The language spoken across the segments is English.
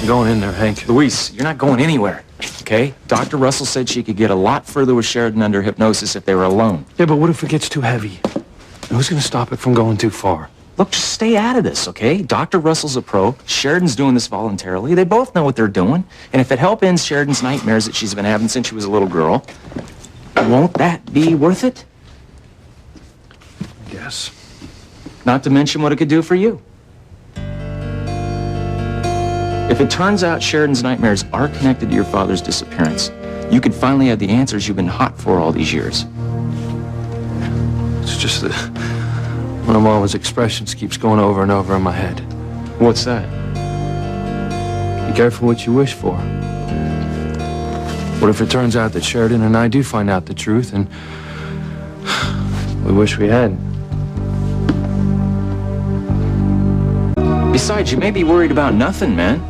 I'm going in there, Hank. Luis, you're not going anywhere, okay? Dr. Russell said she could get a lot further with Sheridan under hypnosis if they were alone. Yeah, but what if it gets too heavy? Who's going to stop it from going too far? Look, just stay out of this, okay? Dr. Russell's a pro. Sheridan's doing this voluntarily. They both know what they're doing. And if it helps end Sheridan's nightmares that she's been having since she was a little girl, won't that be worth it? Yes. Not to mention what it could do for you. If it turns out Sheridan's nightmares are connected to your father's disappearance, you could finally have the answers you've been hot for all these years. It's just that one of Mama's expressions keeps going over and over in my head. What's that? Be careful what you wish for. What if it turns out that Sheridan and I do find out the truth and we wish we hadn't? Besides, you may be worried about nothing, man.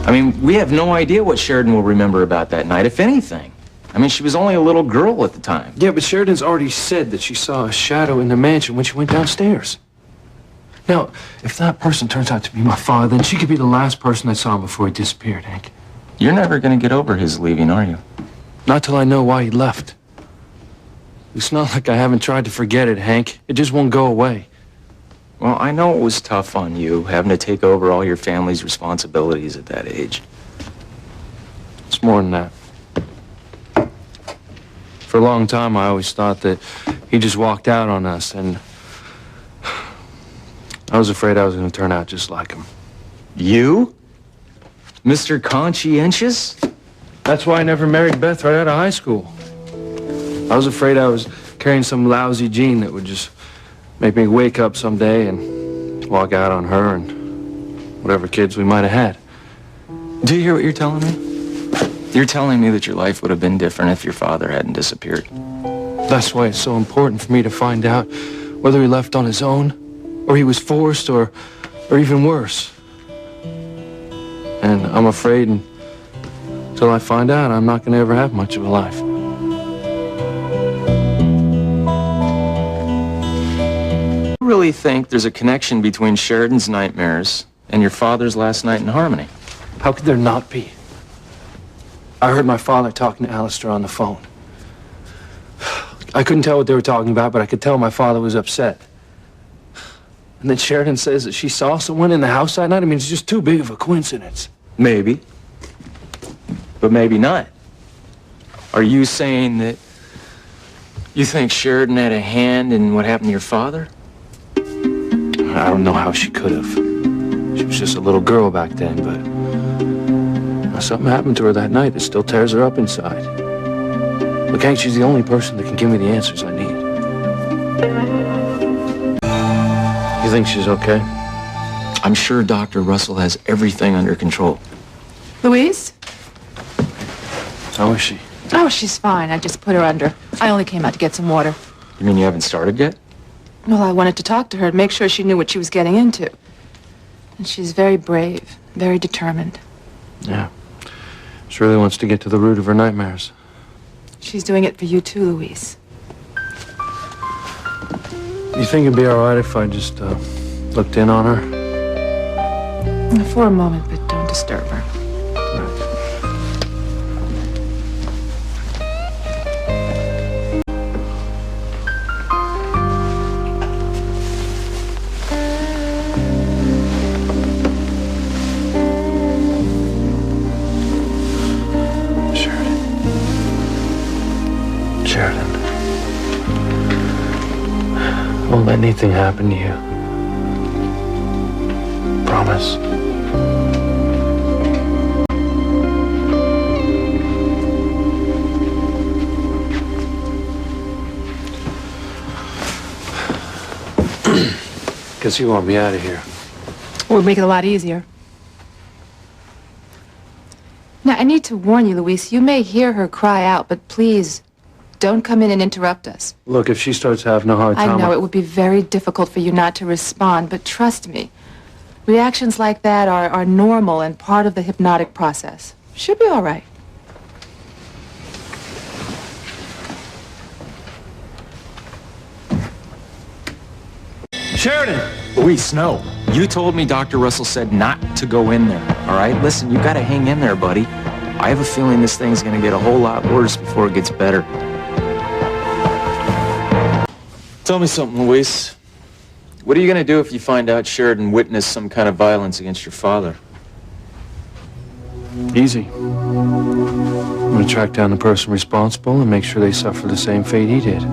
I mean, we have no idea what Sheridan will remember about that night, if anything. I mean, she was only a little girl at the time. Yeah, but Sheridan's already said that she saw a shadow in the mansion when she went downstairs. Now, if that person turns out to be my father, then she could be the last person I saw before he disappeared, Hank. You're never going to get over his leaving, are you? Not till I know why he left. It's not like I haven't tried to forget it, Hank. It just won't go away. Well, I know it was tough on you, having to take over all your family's responsibilities at that age. It's more than that. For a long time, I always thought that he just walked out on us, and I was afraid I was going to turn out just like him. You? Mr. Conscientious? That's why I never married Beth right out of high school. I was afraid I was carrying some lousy gene that would just make me wake up someday and walk out on her and whatever kids we might have had. Do you hear what you're telling me? You're telling me that your life would have been different if your father hadn't disappeared. That's why it's so important for me to find out whether he left on his own, or he was forced, or even worse. And I'm afraid until I find out, I'm not going to ever have much of a life. I really think there's a connection between Sheridan's nightmares and your father's last night in Harmony. How could there not be? I heard my father talking to Alistair on the phone. I couldn't tell what they were talking about, but I could tell my father was upset. And then Sheridan says that she saw someone in the house that night. I mean, it's just too big of a coincidence. Maybe. But maybe not. Are you saying that you think Sheridan had a hand in what happened to your father? I don't know how she could have. She was just a little girl back then, but something happened to her that night that still tears her up inside. Look, Hank, she's the only person that can give me the answers I need. You think she's okay? I'm sure Dr. Russell has everything under control. Louise? How is she? Oh, she's fine. I just put her under. I only came out to get some water. You mean you haven't started yet? Well, I wanted to talk to her and make sure she knew what she was getting into. And she's very brave, very determined. Yeah. She really wants to get to the root of her nightmares. She's doing it for you too, Louise. You think it'd be all right if I just looked in on her? For a moment, but don't disturb her. Sheridan. Won't let anything happen to you. Promise. Guess you want me out of here. It would make it a lot easier. Now, I need to warn you, Louise, you may hear her cry out, but please, don't come in and interrupt us. Look, if she starts having a hard time... I know it would be very difficult for you not to respond, but trust me, reactions like that are normal and part of the hypnotic process. Should be all right. Sheridan! Luis, no. You told me Dr. Russell said not to go in there, all right? Listen, you gotta hang in there, buddy. I have a feeling this thing's gonna get a whole lot worse before it gets better. Tell me something, Luis. What are you gonna do if you find out Sheridan witnessed some kind of violence against your father? Easy. I'm gonna track down the person responsible and make sure they suffer the same fate he did.